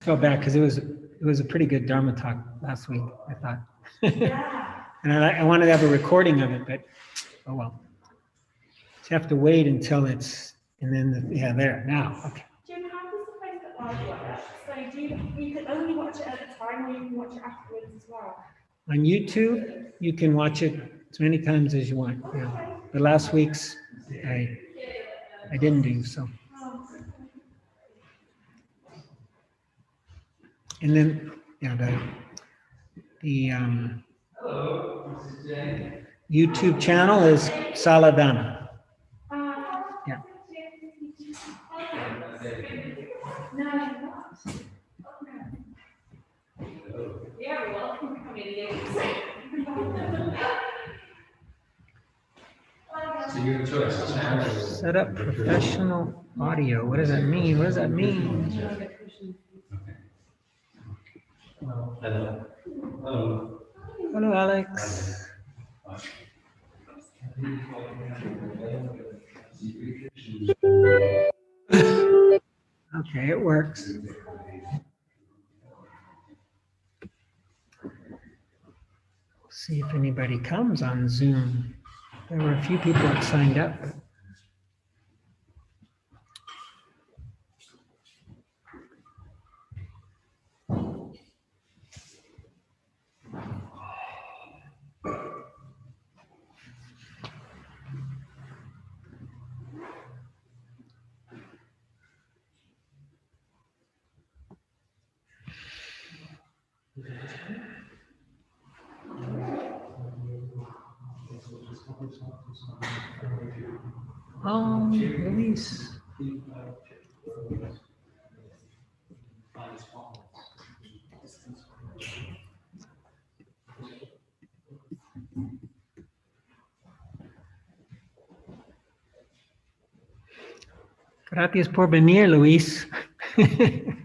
felt bad because it was a pretty good Dharma talk last week, I thought. And I wanted to have a recording of it, but oh well. So you have to wait until it's, and then, there, now, okay. Jim, how does the Facebook Live work? So you can only watch it at a time, or you can watch it afterwards as well? On YouTube, you can watch it as many times as you want. Yeah. But last week's, I didn't do so. And then, the YouTube channel is Saladana. Yeah. Yeah, welcome comedians. So your choice. Set up professional audio. What does that mean? What does that mean? Hello. Hello. Hello, Alex. Okay, it works. See if anybody comes on Zoom. There were a few people that signed up. Oh, Luis. Gracias por venir, Luis. You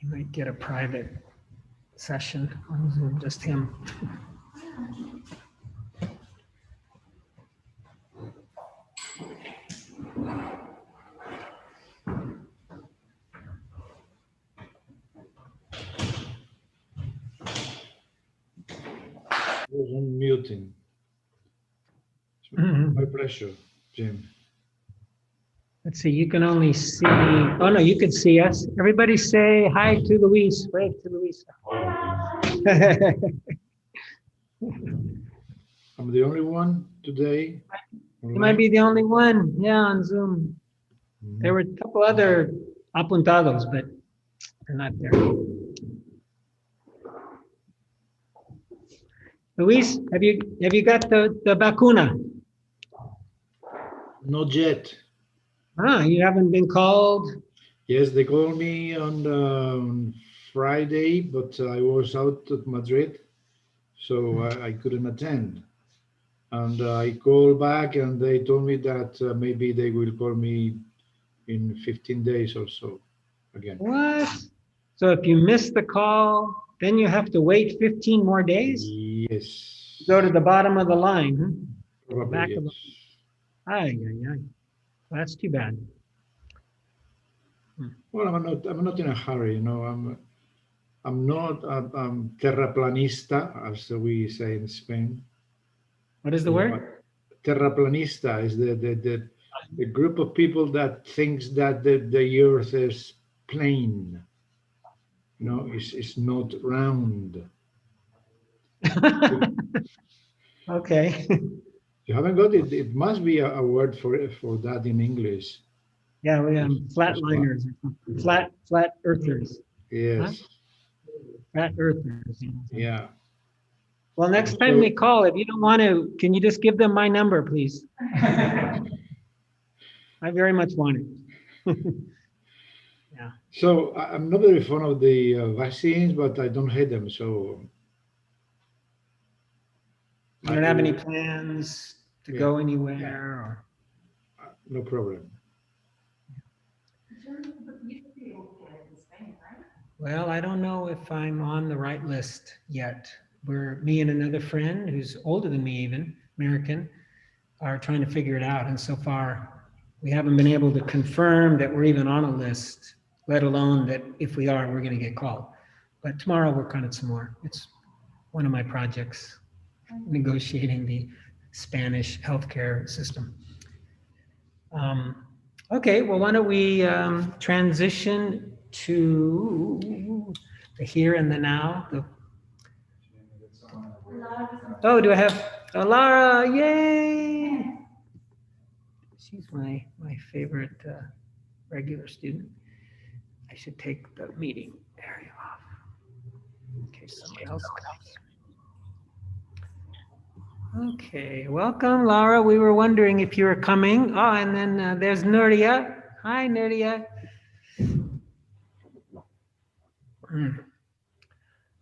might get a private session on Zoom, just him. Was unmuting. My pleasure, Jim. Let's see, you can only see, oh no, you can see us. Everybody say hi to Luis, wave to Luis. I'm the only one today. You might be the only one, yeah, on Zoom. There were a couple other apuntados, but they're not there. Luis, have you got the vacuna? Not yet. Ah, you haven't been called? Yes, they called me on Friday, but I was out at Madrid, so I couldn't attend. And I called back and they told me that maybe they will call me in 15 days or so again. What? So if you miss the call, then you have to wait 15 more days? Yes. Go to the bottom of the line, huh? Probably, Back yes. of the... Ay. Well, that's too bad. Well, I'm not in a hurry, you know. I'm not terraplanista, as we say in Spain. What is the word? Terraplanista is the group of people that thinks that the earth is plane. You know, it's not round. Okay. You haven't got it. It must be a word for that in English. Yeah, we have flatliners, flat earthers. Yes. Huh? Flat earthers. Yeah. Well, next time they call, if you don't want to, can you just give them my number, please? I very much want it. Yeah. So I'm not very fond of the vaccines, but I don't hate them. So you don't have any plans to go anywhere, or no problem. Well, I don't know if I'm on the right list yet. Me and another friend who's older than me even, American, are trying to figure it out. And so far, we haven't been able to confirm that we're even on a list, let alone that if we are, we're going to get called. But tomorrow we'll work on it some more. It's one of my projects, negotiating the Spanish healthcare system. Okay, well, why don't we transition to the here and the now. Oh, do I have Lara? Yay! She's my favorite regular student. I should take the meeting area off in case somebody else comes. Okay, welcome, Lara. We were wondering if you were coming. Oh, and then there's Nuria. Hi, Nuria.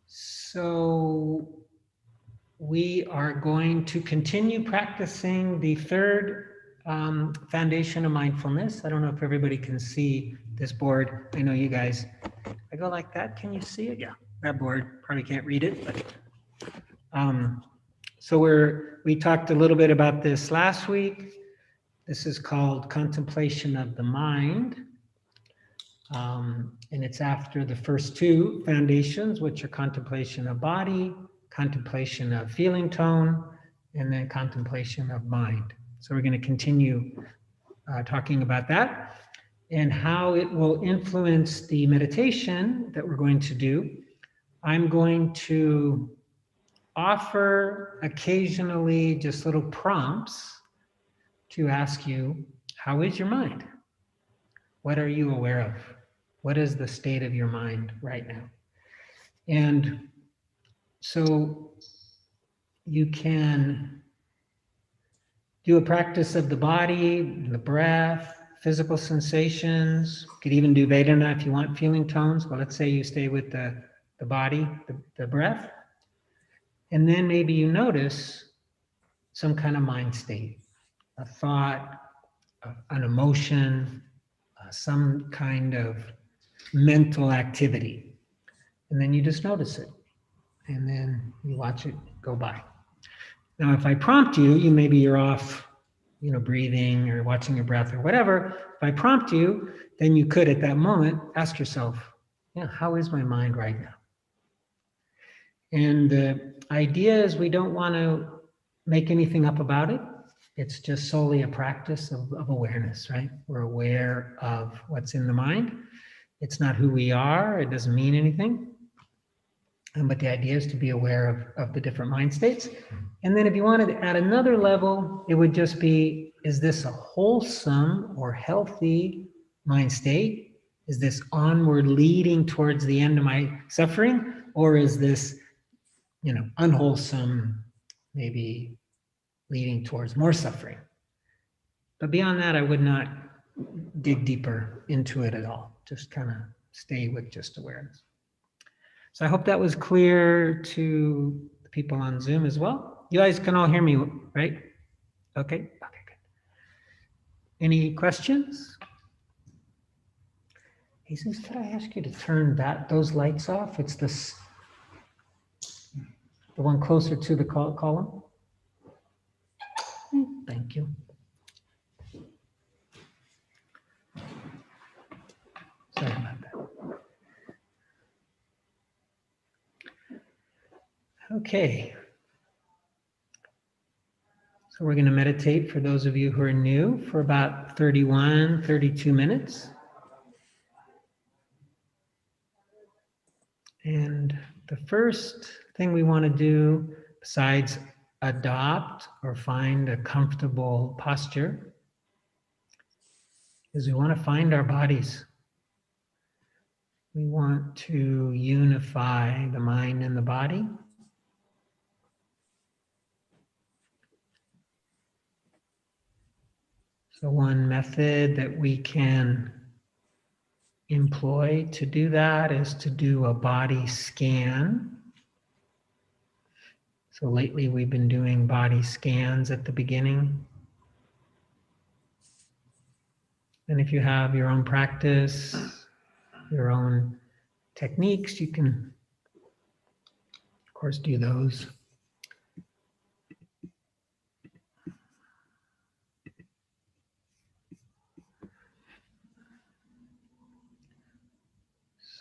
So we are going to continue practicing the third foundation of mindfulness. I don't know if everybody can see this board. I know you guys. I go like that. Can you see it? Yeah, that board. Probably can't read it, but so we talked a little bit about this last week. This is called Contemplation of the Mind. And it's after the first two foundations, which are contemplation of body, contemplation of feeling tone, and then contemplation of mind. So we're going to continue talking about that and how it will influence the meditation that we're going to do. I'm going to offer occasionally just little prompts to ask you, how is your mind? What are you aware of? What is the state of your mind right now? And so you can do a practice of the body, the breath, physical sensations. You could even do Vedana if you want feeling tones. But let's say you stay with the body, the breath. And then maybe you notice some kind of mind state, a thought, an emotion, some kind of mental activity. And then you just notice it. And then you watch it go by. Now, if I prompt you, maybe you're off, breathing or watching your breath or whatever. If I prompt you, then you could at that moment ask yourself, how is my mind right now? And the idea is we don't want to make anything up about it. It's just solely a practice of awareness, right? We're aware of what's in the mind. It's not who we are. It doesn't mean anything. But the idea is to be aware of the different mind states. And then if you wanted to add another level, it would just be, is this a wholesome or healthy mind state? Is this onward leading towards the end of my suffering? Or is this, unwholesome, maybe leading towards more suffering? But beyond that, I would not dig deeper into it at all. Just kind of stay with just awareness. So I hope that was clear to the people on Zoom as well. You guys can all hear me, right? Okay, good. Any questions? Jesus, could I ask you to turn those lights off? It's the one closer to the column. Thank you. Sorry about that. Okay. So we're going to meditate, for those of you who are new, for about 32 minutes. And the first thing we want to do, besides adopt or find a comfortable posture, is we want to find our bodies. We want to unify the mind and the body. So one method that we can employ to do that is to do a body scan. So lately we've been doing body scans at the beginning. And if you have your own practice, your own techniques, you can, of course, do those.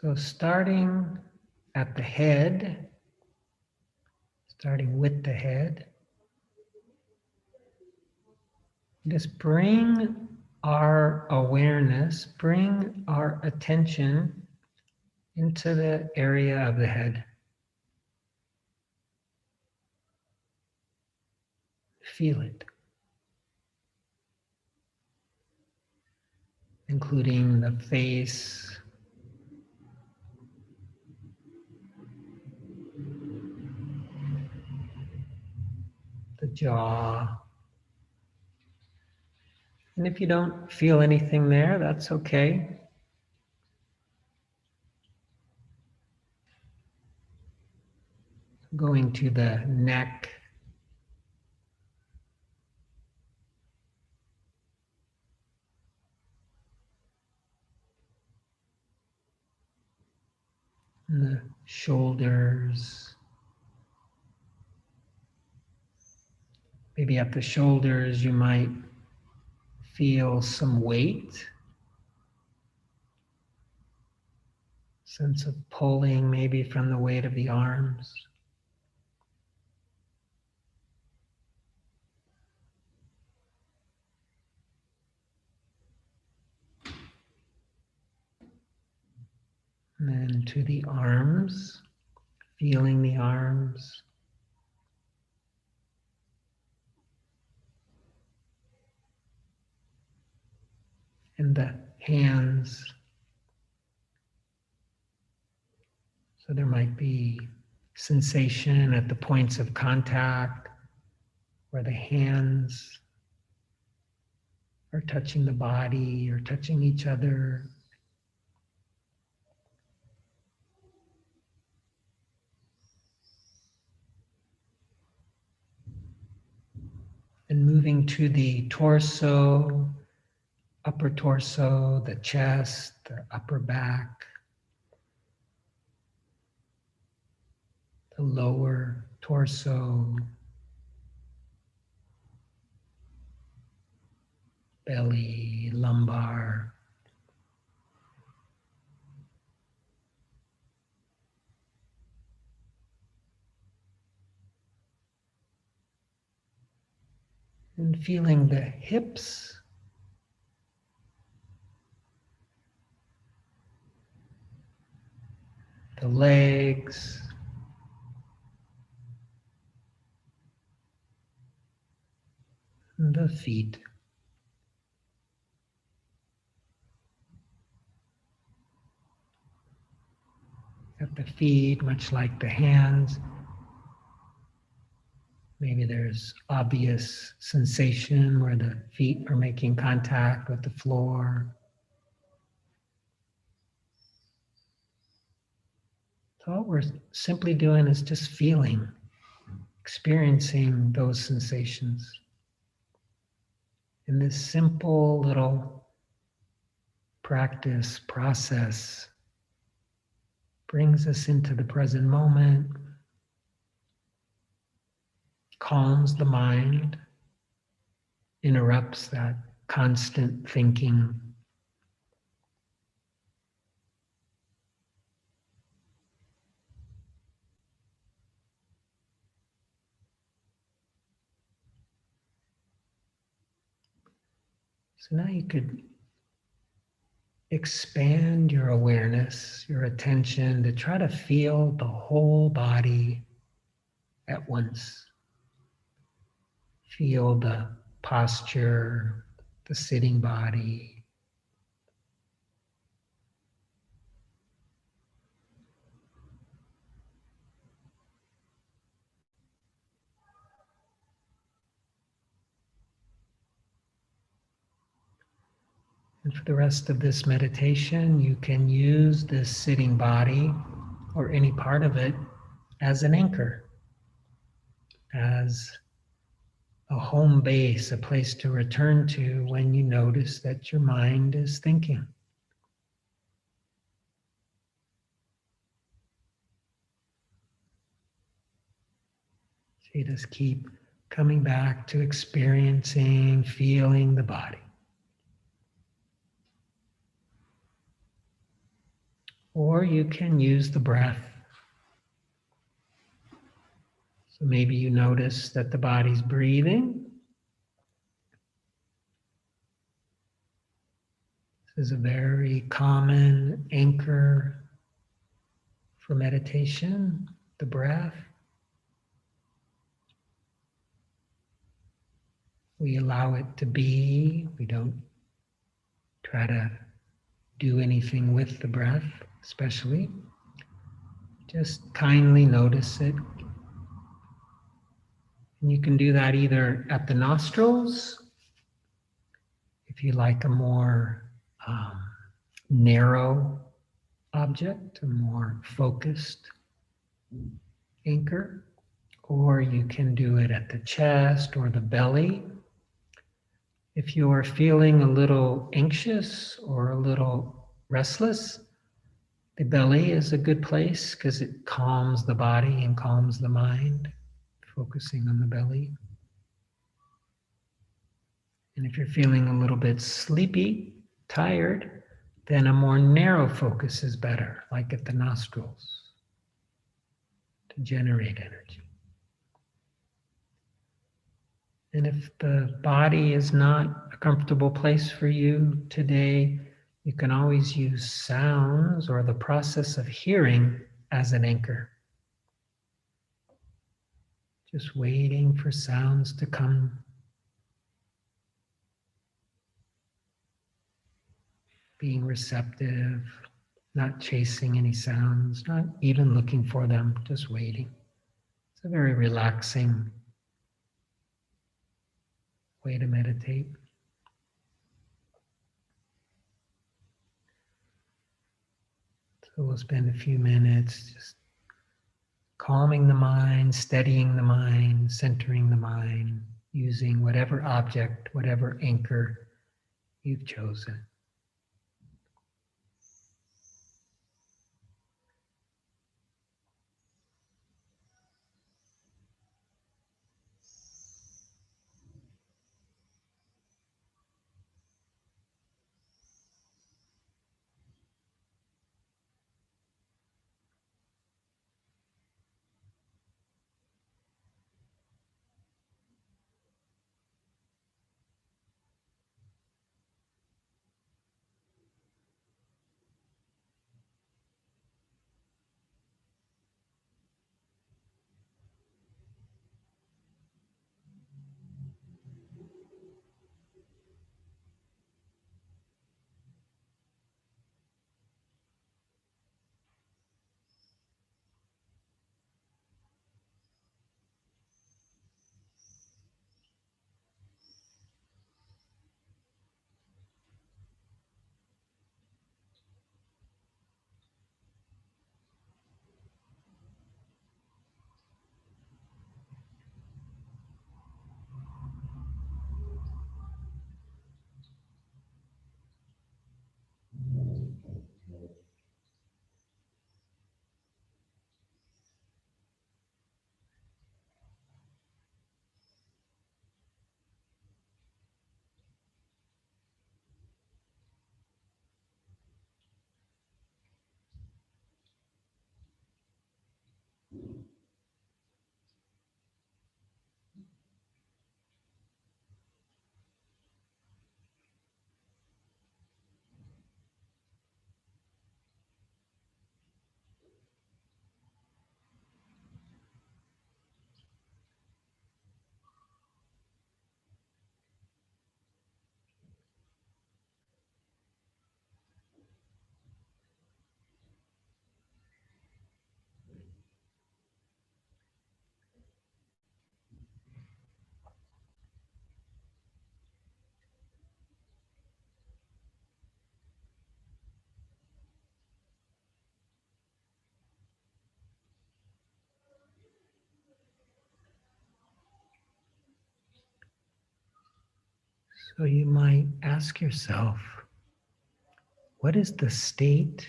So starting at the head, starting with the head, just bring our awareness, bring our attention into the area of the head. Feel it, including the face, the jaw. And if you don't feel anything there, that's okay. Going to the neck, and the shoulders. Maybe at the shoulders you might feel some weight, sense of pulling maybe from the weight of the arms. And then to the arms, feeling the arms. And the hands. So there might be sensation at the points of contact where the hands are touching the body or touching each other. And moving to the torso, upper torso, the chest, the upper back, the lower torso, belly, lumbar. And feeling the hips, the legs, and the feet. At the feet, much like the hands, maybe there's obvious sensation where the feet are making contact with the floor. So all we're simply doing is just feeling, experiencing those sensations. And this simple little practice, process, brings us into the present moment, calms the mind, interrupts that constant thinking. So now you could expand your awareness, your attention to try to feel the whole body at once. Feel the posture, the sitting body. And for the rest of this meditation, you can use this sitting body or any part of it as an anchor, as a home base, a place to return to when you notice that your mind is thinking. So you just keep coming back to experiencing, feeling the body. or you can use the breath. So maybe you notice that the body's breathing. This is a very common anchor for meditation, the breath. We allow it to be. We don't try to do anything with the breath, especially. Just kindly notice it. And you can do that either at the nostrils, if you like a more narrow object, a more focused anchor, or you can do it at the chest or the belly. If you are feeling a little anxious or a little restless, the belly is a good place because it calms the body and calms the mind, focusing on the belly. And if you're feeling a little bit sleepy, tired, then a more narrow focus is better, like at the nostrils, to generate energy. And if the body is not a comfortable place for you today, you can always use sounds or the process of hearing as an anchor. Just waiting for sounds to come. Being receptive, not chasing any sounds, not even looking for them, just waiting. It's a very relaxing way to meditate. So we'll spend a few minutes just calming the mind, steadying the mind, centering the mind, using whatever object, whatever anchor you've chosen. So you might ask yourself, what is the state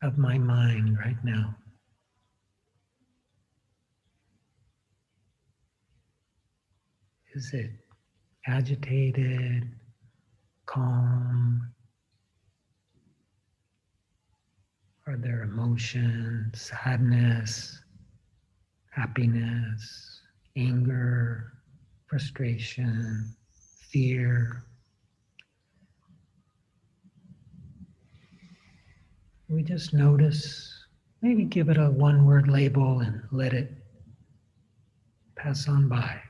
of my mind right now? Is it agitated, calm? Are Are there emotions, sadness, happiness, anger, frustration, fear? We just notice, maybe give it a one-word label and let it pass on by.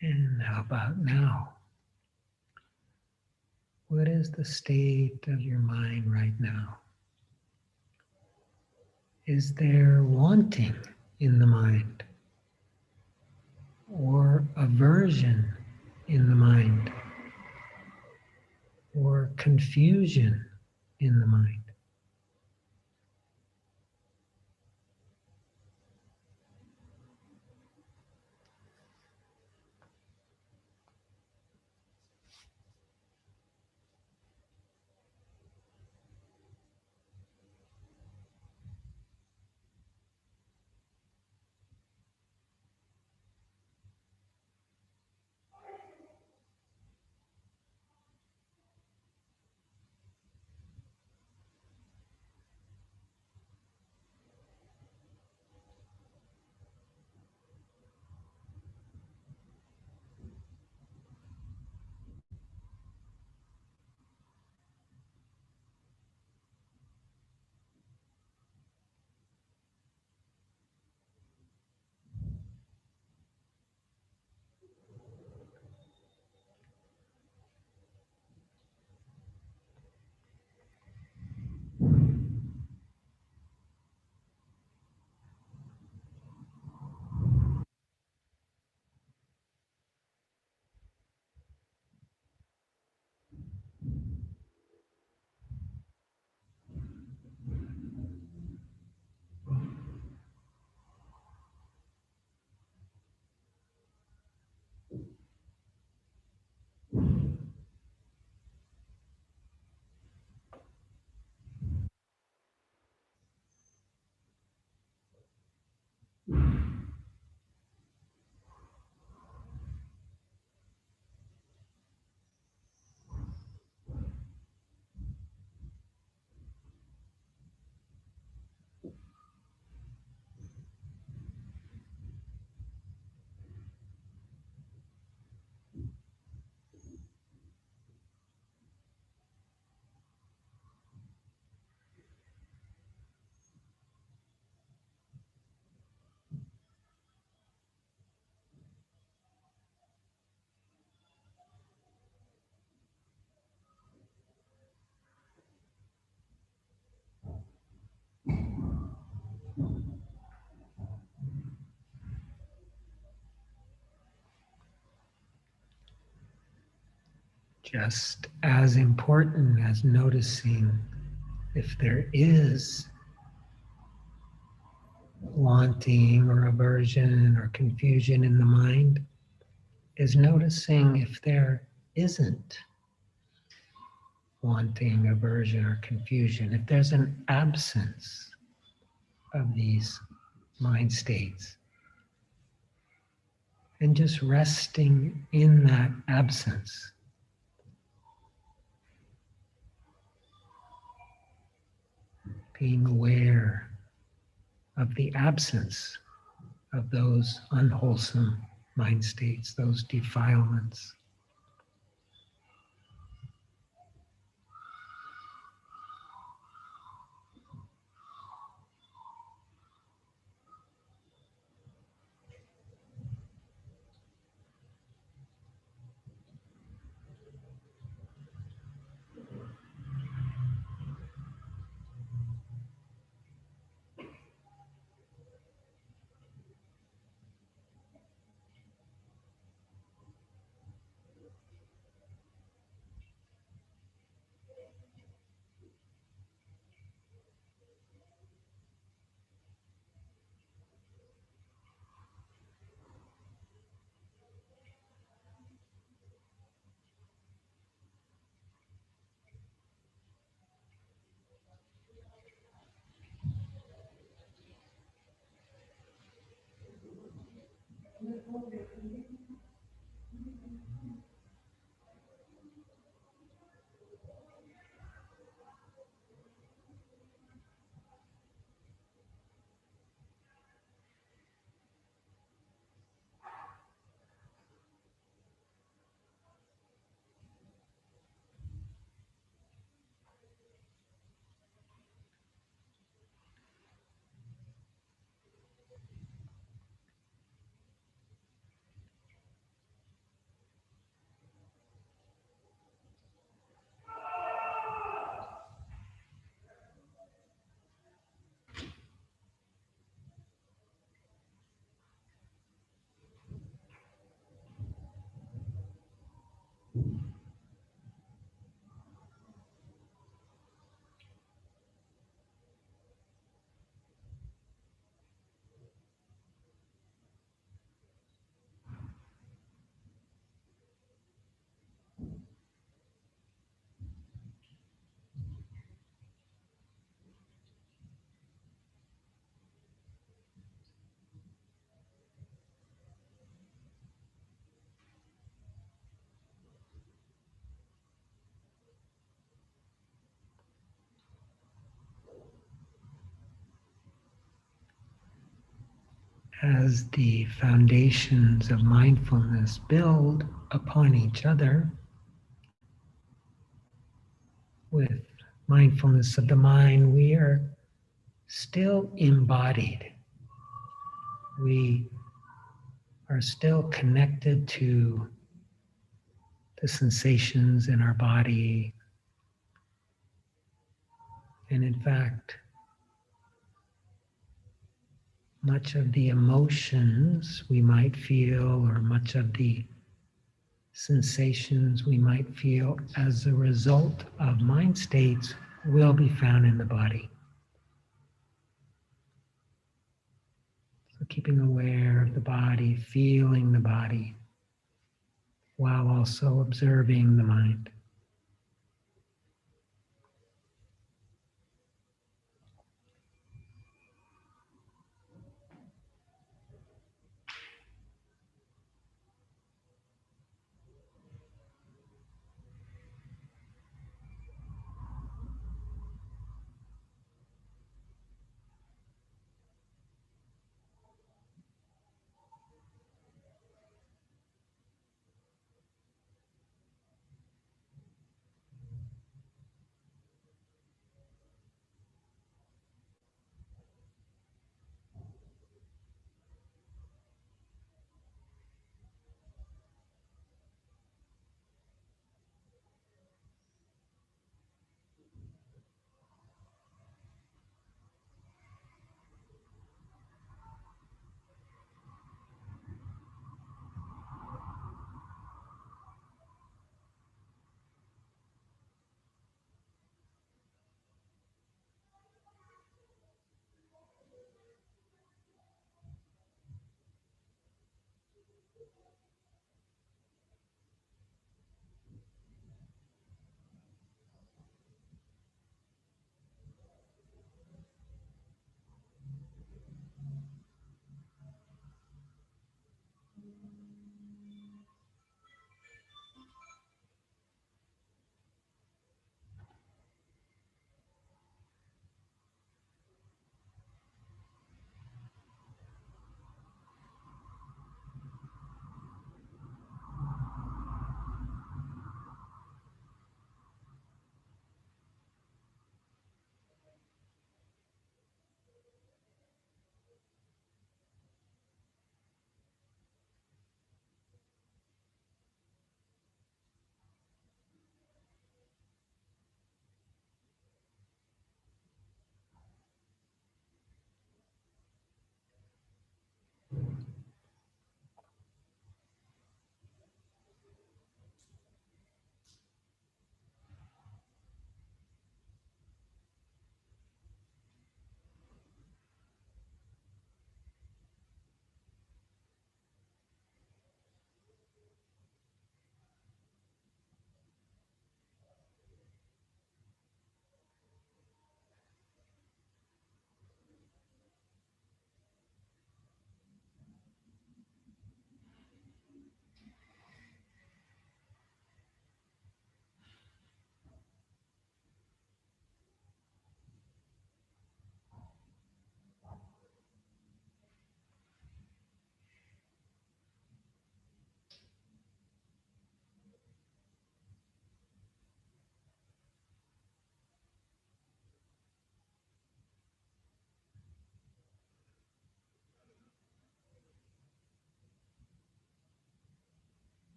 And how about now? What is the state of your mind right now? Is there wanting in the mind or aversion in the mind or confusion in the mind? just as important as noticing if there is wanting or aversion or confusion in the mind is noticing if there isn't wanting, aversion, or confusion, if there's an absence of these mind states, and just resting in that absence. Being aware of the absence of those unwholesome mind states, those defilements. As the foundations of mindfulness build upon each other, with mindfulness of the mind, we are still embodied. We are still connected to the sensations in our body. And in fact, much of the emotions we might feel, or much of the sensations we might feel as a result of mind states, will be found in the body. So keeping aware of the body, feeling the body, while also observing the mind.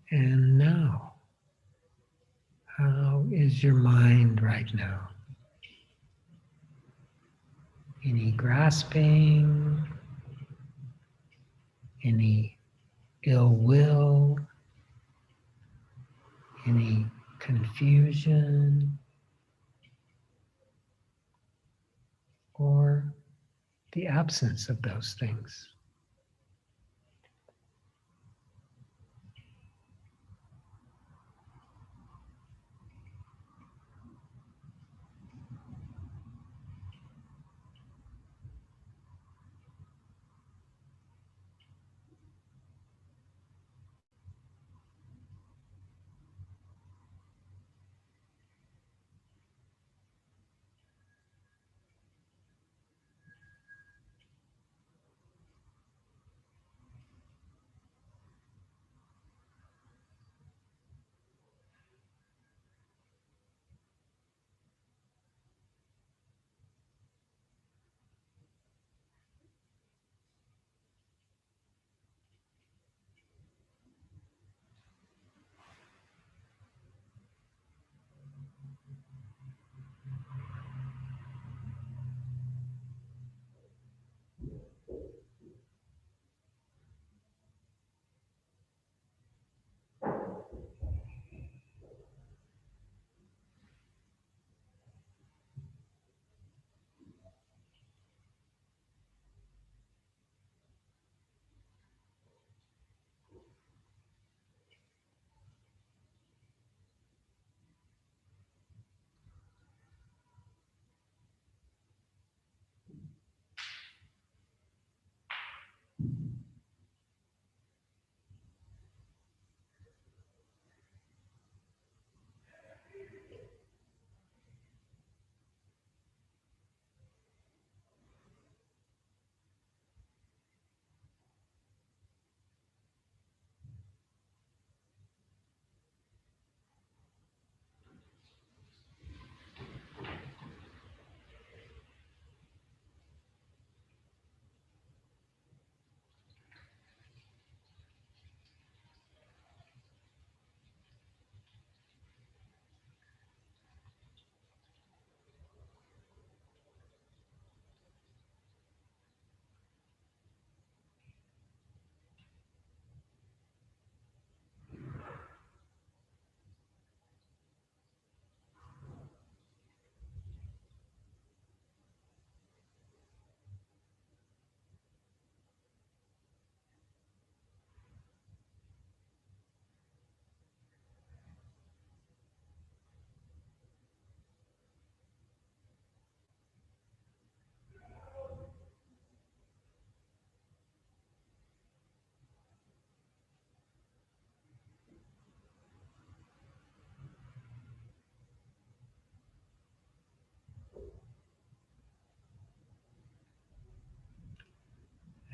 And now, how is your mind right now? Any grasping? Any ill will? Any confusion? Or the absence of those things?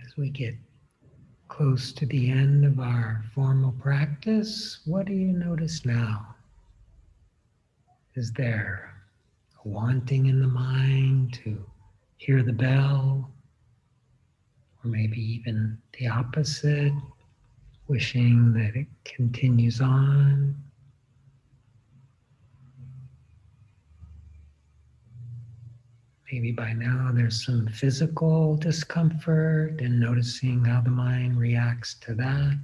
As we get close to the end of our formal practice, what do you notice now? Is there a wanting in the mind to hear the bell? Or maybe even the opposite, wishing that it continues on? Maybe by now there's some physical discomfort and noticing how the mind reacts to that.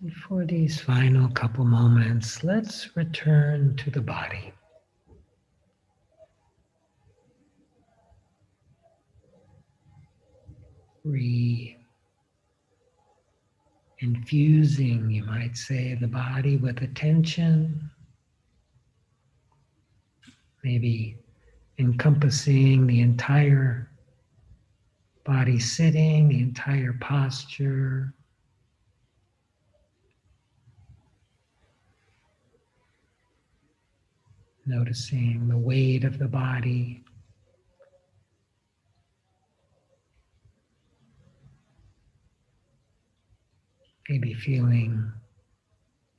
And for these final couple moments, let's return to the body. infusing, you might say, the body with attention, maybe encompassing the entire body sitting, the entire posture. Noticing the weight of the body. Maybe feeling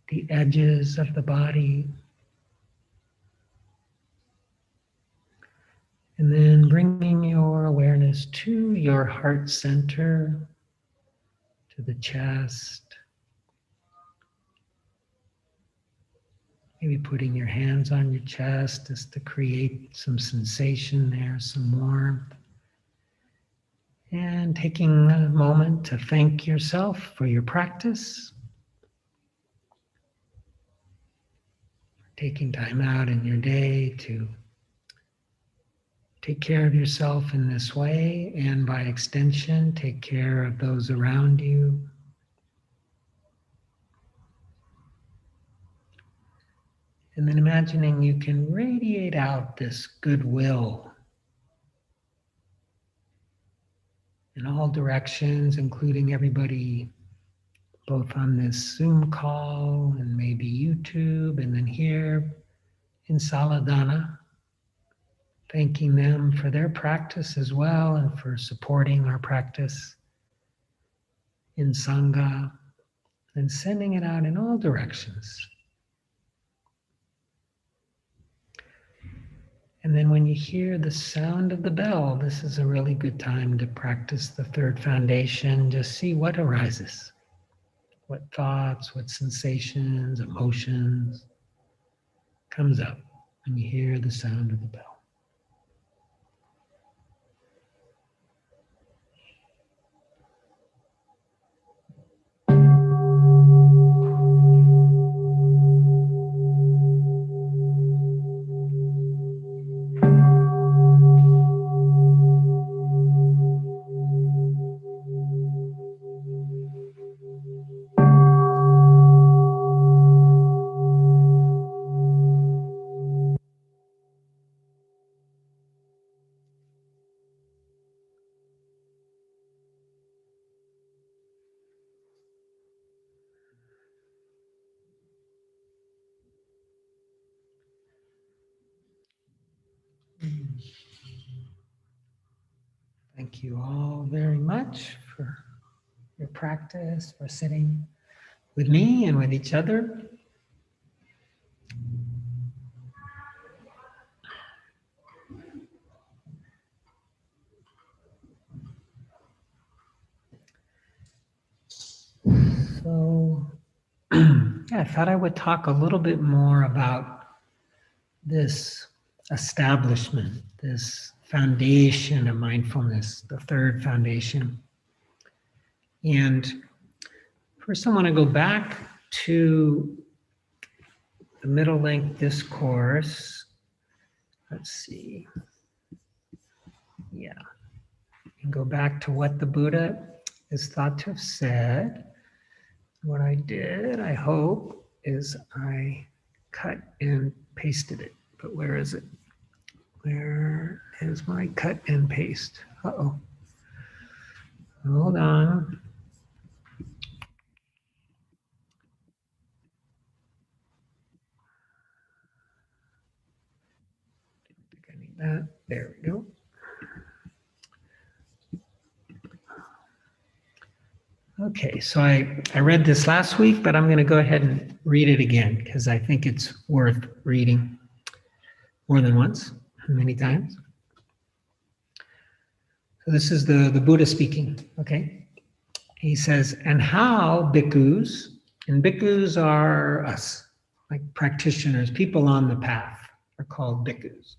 the edges of the body. And then bringing your awareness to your heart center, to the chest. Maybe putting your hands on your chest just to create some sensation there, some warmth. And taking a moment to thank yourself for your practice. Taking time out in your day to take care of yourself in this way, and by extension, take care of those around you. And then imagining you can radiate out this goodwill in all directions, including everybody both on this Zoom call and maybe YouTube, and then here in Saladana, thanking them for their practice as well and for supporting our practice in Sangha, and sending it out in all directions. And then when you hear the sound of the bell, this is a really good time to practice the third foundation. Just see what arises, what thoughts, what sensations, emotions comes up when you hear the sound of the bell. Thank you all very much for your practice, for sitting with me and with each other. So, yeah, I thought I would talk a little bit more about this establishment, this foundation of mindfulness, the third foundation. And first I want to go back to the middle length discourse. Let's see. Yeah. And go back to what the Buddha is thought to have said. What I did, I hope, is I cut and pasted it. But where is it? Where is my cut and paste? Uh-oh. Hold on. I think I need that. There we go. Okay, so I read this last week, but I'm going to go ahead and read it again because I think it's worth reading more than once, many times. So this is the Buddha speaking, okay? He says, and how bhikkhus, and bhikkhus are us, like practitioners, people on the path are called bhikkhus.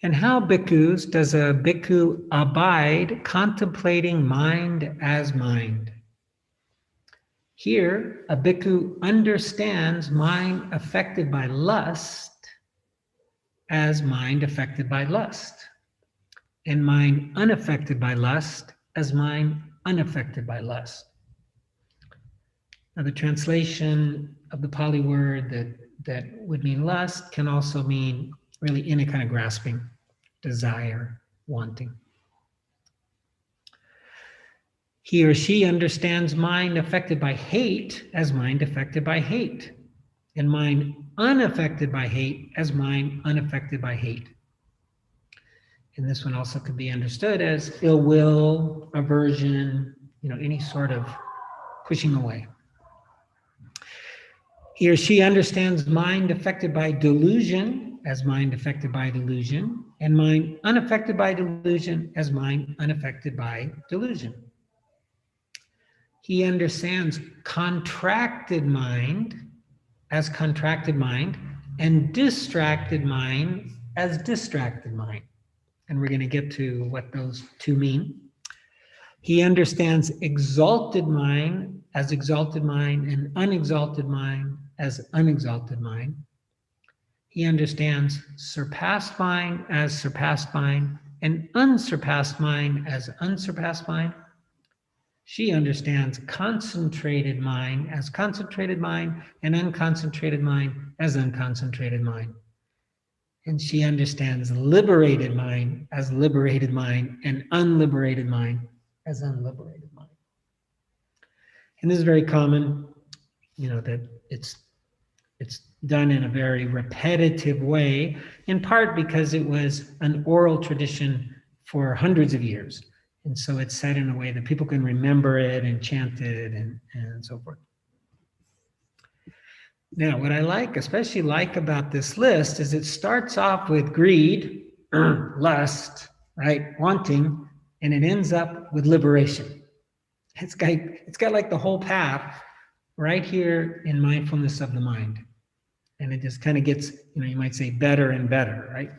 And how, bhikkhus, does a bhikkhu abide contemplating mind as mind? Here, a bhikkhu understands mind affected by lust as mind affected by lust, and mind unaffected by lust as mind unaffected by lust. Now, the translation of the Pali word that would mean lust can also mean really any kind of grasping, desire, wanting. He or she understands mind affected by hate as mind affected by hate, and mind unaffected by hate as mind unaffected by hate. And this one also could be understood as ill will, aversion, any sort of pushing away. He or she understands mind affected by delusion as mind affected by delusion, and mind unaffected by delusion as mind unaffected by delusion. He understands contracted mind as contracted mind, and distracted mind as distracted mind. And we're going to get to what those two mean. He understands exalted mind as exalted mind, and unexalted mind as unexalted mind. He understands surpassed mind as surpassed mind, and unsurpassed mind as unsurpassed mind. She understands concentrated mind as concentrated mind, and unconcentrated mind as unconcentrated mind. And she understands liberated mind as liberated mind, and unliberated mind as unliberated mind. And this is very common, that it's done in a very repetitive way, in part because it was an oral tradition for hundreds of years. And so it's said in a way that people can remember it and chant it and so forth. Now, what I especially like about this list is it starts off with greed, lust, right, wanting, and it ends up with liberation. It's got like the whole path right here in mindfulness of the mind. And it just kind of gets, you might say better and better, right?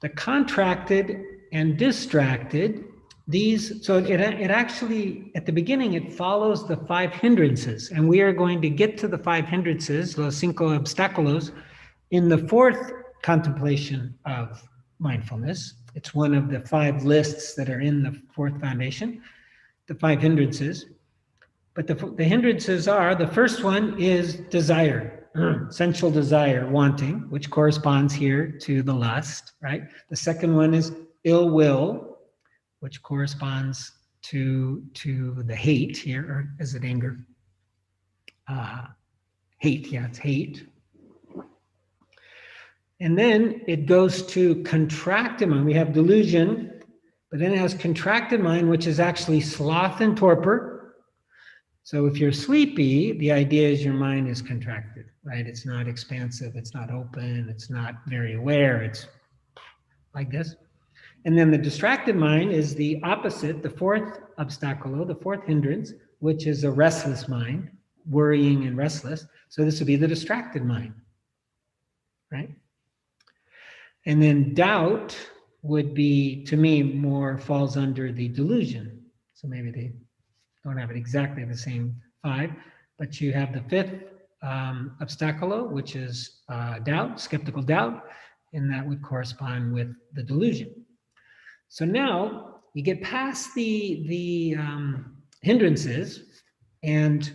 The contracted and distracted, so it actually, at the beginning, it follows the 5 hindrances. And we are going to get to the 5 hindrances, los 5 obstáculos, in the 4th contemplation of mindfulness. It's one of the 5 lists that are in the 4th foundation, the 5 hindrances. But the hindrances are, the first one is desire. Sensual desire, wanting, which corresponds here to the lust, right? The second one is ill will, which corresponds to the hate here, or is it anger? Hate, yeah, it's hate. And then it goes to contracted mind. We have delusion, but then it has contracted mind, which is actually sloth and torpor. So if you're sleepy, the idea is your mind is contracted, right? It's not expansive, it's not open, it's not very aware, it's like this. And then the distracted mind is the opposite, the 4th obstacle, the 4th hindrance, which is a restless mind, worrying and restless. So this would be the distracted mind, right? And then doubt would be, to me, more falls under the delusion. So maybe they don't have it exactly the same 5, but you have the 5th obstacle, which is doubt, skeptical doubt, and that would correspond with the delusion. So now you get past the hindrances, and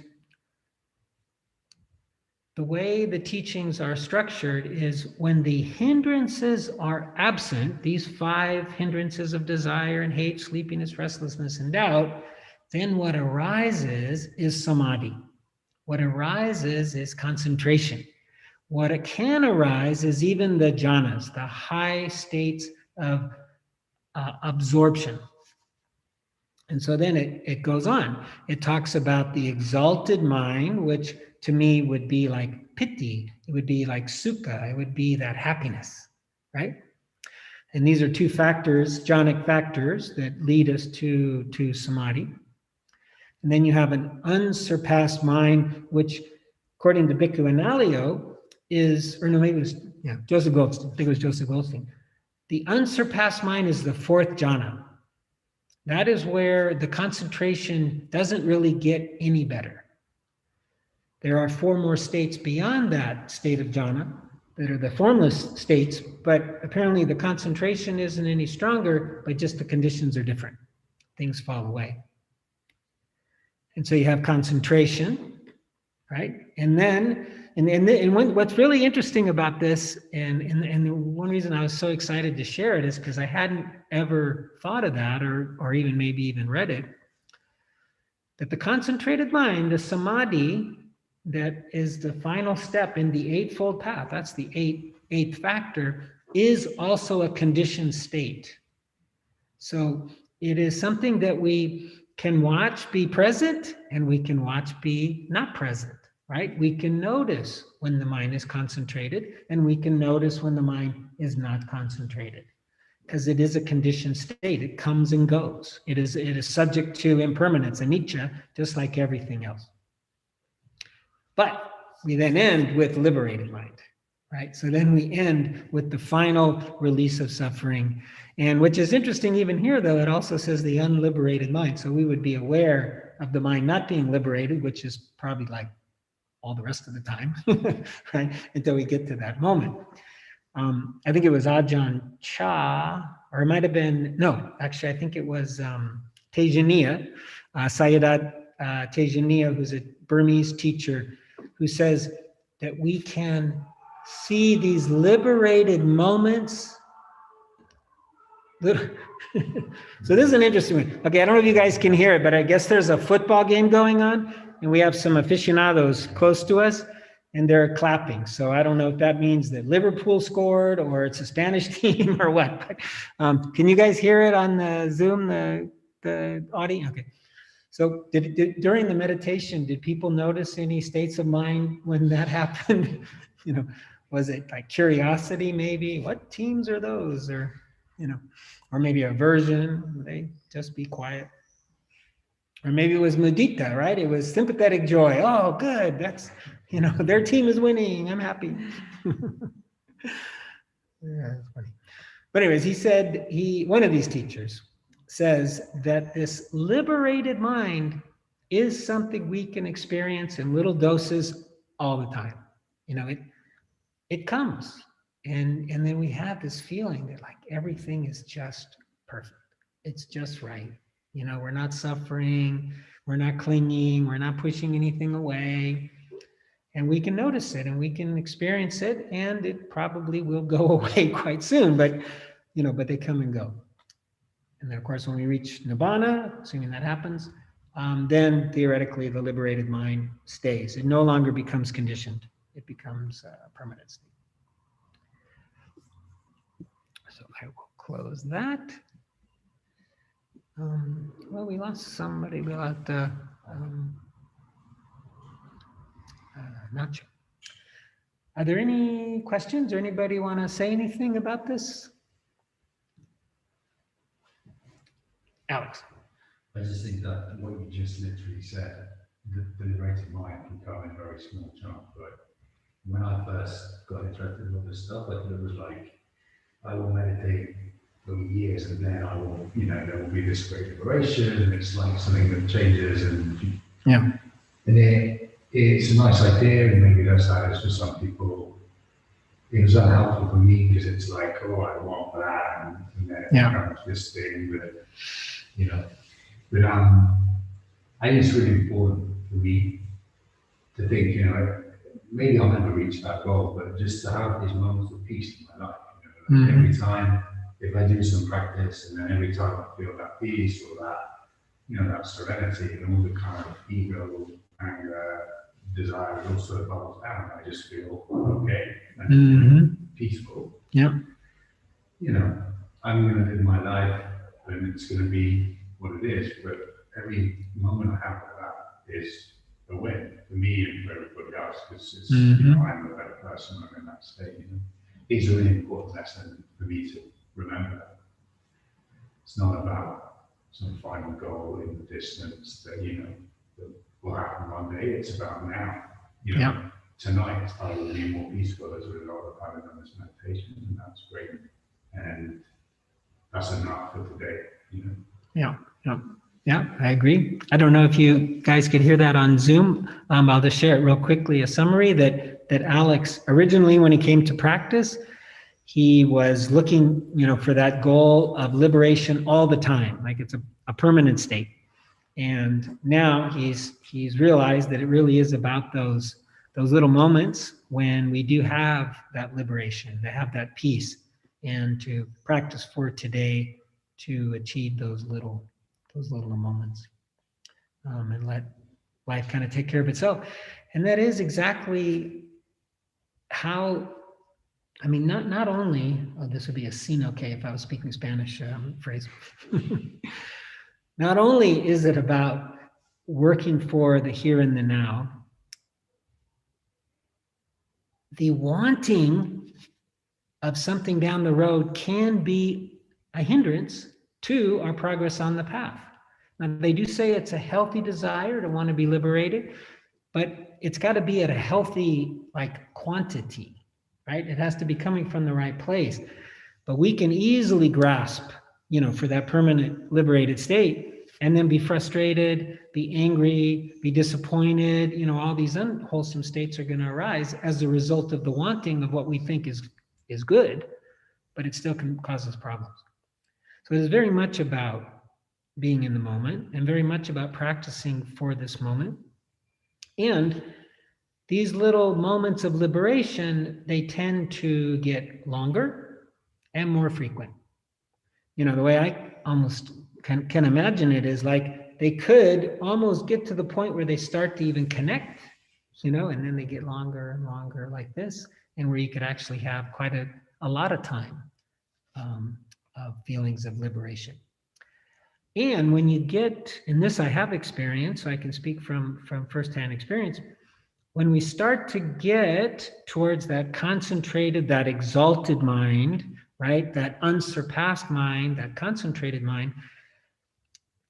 the way the teachings are structured is when the hindrances are absent, these 5 hindrances of desire and hate, sleepiness, restlessness, and doubt, then what arises is samadhi. What arises is concentration. What it can arise is even the jhanas, the high states of absorption. And so then it goes on. It talks about the exalted mind, which to me would be like piti. It would be like sukha. It would be that happiness, right? And these are 2 factors, jhanic factors, that lead us to samadhi. And then you have an unsurpassed mind, which, according to Bhikkhu Analayo, is, or no, maybe it was, Joseph Goldstein. I think it was Joseph Goldstein. The unsurpassed mind is the 4th jhana. That is where the concentration doesn't really get any better. There are 4 more states beyond that state of jhana that are the formless states, but apparently the concentration isn't any stronger, but just the conditions are different. Things fall away. And so you have concentration, right? And then, what's really interesting about this, and the one reason I was so excited to share it is because I hadn't ever thought of that, or even maybe even read it, that the concentrated mind, the samadhi, that is the final step in the eightfold path, that's the eighth factor, is also a conditioned state. So it is something that we can watch be present, and we can watch be not present, right? We can notice when the mind is concentrated, and we can notice when the mind is not concentrated, because it is a conditioned state. It comes and goes. It is subject to impermanence, anicca, just like everything else. But we then end with liberated mind, right? So then we end with the final release of suffering. And which is interesting even here, though, it also says the unliberated mind. So we would be aware of the mind not being liberated, which is probably like all the rest of the time, right? Until we get to that moment. I think it was Ajahn Chah, or it might have been, no, actually, I think it was Tejaniya, Sayadaw Tejaniya, who's a Burmese teacher, who says that we can see these liberated moments. So this is an interesting one. Okay, I don't know if you guys can hear it, but I guess there's a football game going on, and we have some aficionados close to us, and they're clapping. So I don't know if that means that Liverpool scored, or it's a Spanish team, or what. But can you guys hear it on the Zoom, the audio? Okay. So during the meditation, did people notice any states of mind when that happened? Was it like curiosity, maybe? What teams are those? Or, or maybe aversion, they just be quiet. Or maybe it was mudita, right? It was sympathetic joy. Oh, good. That's, their team is winning. I'm happy. Yeah, that's funny. But anyways, he said, one of these teachers says that this liberated mind is something we can experience in little doses all the time. It comes. And then we have this feeling that like everything is just perfect. It's just right. We're not suffering, we're not clinging, we're not pushing anything away. And we can notice it and we can experience it, and it probably will go away quite soon, but they come and go. And then of course, when we reach Nibbana, assuming that happens, then theoretically the liberated mind stays. It no longer becomes conditioned. It becomes a permanent state. So I will close that. Well, we lost somebody. We lost Nacho. Are there any questions, or anybody want to say anything about this? Alex. I just think that what you just literally said, the liberated mind can come in very small chunks. But when I first got interested in all this stuff, I thought it was like, I will meditate for years, and then I will, there will be this great liberation, and it's like something that changes, and it's a nice idea, and maybe that's how it is for some people. It was unhelpful for me because it's like, oh, I want that, and then it becomes this thing that, But I think it's really important for me to think, maybe I'll never reach that goal, but just to have these moments of peace in my life. Every time, if I do some practice, and then every time I feel that peace or that, that serenity, and all the kind of ego, anger, desire, it all sort of bubbles down. I just feel okay and peaceful. Yeah. I'm going to live my life, and it's going to be what it is. But every moment I have of that is a win for me and for everybody else, because it's I'm a better person when I'm in that state. It's a really important lesson for me to remember. It's not about some final goal in the distance that that will happen one day. It's about now. Tonight I will be more peaceful as a result of having done this meditation, and that's great. And that's enough for today. Yeah, I agree. I don't know if you guys could hear that on Zoom. I'll just share it real quickly. A summary that Alex, originally when he came to practice, he was looking, for that goal of liberation all the time, like it's a permanent state. And now he's realized that it really is about those little moments when we do have that liberation, to have that peace, and to practice for today to achieve those little moments, and let life kind of take care of itself. And that is exactly how, I mean, not only, oh, this would be a sino que if I was speaking Spanish phrase. Not only is it about working for the here and the now, the wanting of something down the road can be a hindrance to our progress on the path. Now, they do say it's a healthy desire to want to be liberated, but it's got to be at a healthy, like, quantity, right? It has to be coming from the right place. But we can easily grasp, for that permanent liberated state, and then be frustrated, be angry, be disappointed. All these unwholesome states are going to arise as a result of the wanting of what we think is good, but it still can cause us problems. So it is very much about being in the moment, and very much about practicing for this moment. And these little moments of liberation, they tend to get longer and more frequent. The way I almost can imagine it is like they could almost get to the point where they start to even connect, and then they get longer and longer like this, and where you could actually have quite a lot of time of feelings of liberation. And when you get, and this I have experienced, so I can speak from firsthand experience, when we start to get towards that concentrated, that exalted mind, right, that unsurpassed mind, that concentrated mind,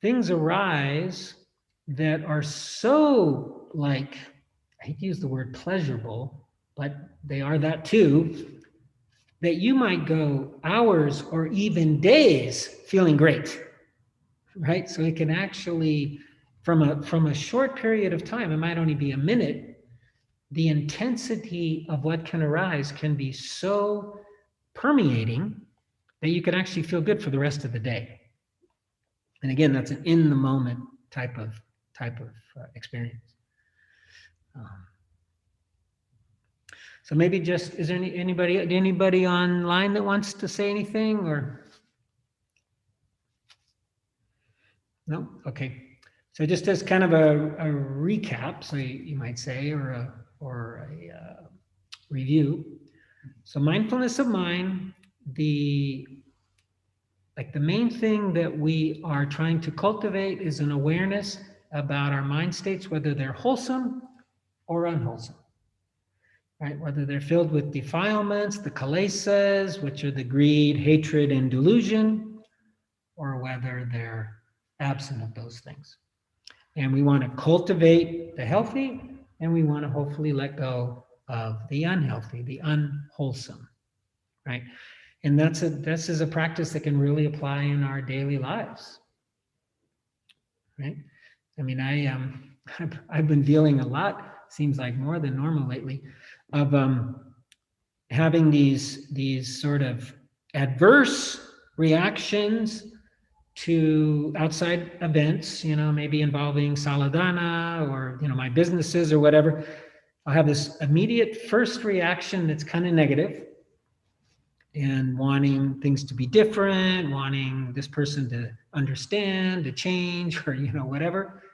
things arise that are so, like, I hate to use the word pleasurable, but they are that too, that you might go hours or even days feeling great, right? So it can actually, from a short period of time, it might only be a minute, the intensity of what can arise can be so permeating that you can actually feel good for the rest of the day. And again, that's an in the moment type of experience. So maybe just, is there anybody online that wants to say anything, or? No? Okay. So just as kind of a recap, so you might say, or a review. So mindfulness of mind, the main thing that we are trying to cultivate is an awareness about our mind states, whether they're wholesome or unwholesome, right? Whether they're filled with defilements, the kilesas, which are the greed, hatred, and delusion, or whether they're absent of those things. And we want to cultivate the healthy, and we want to hopefully let go of the unhealthy, the unwholesome, right? And this is a practice that can really apply in our daily lives, right? I mean, I've been dealing a lot, seems like more than normal lately, of having these sort of adverse reactions to outside events, maybe involving Saladana or, my businesses or whatever. I'll have this immediate first reaction that's kind of negative, and wanting things to be different, wanting this person to understand, to change, or, whatever.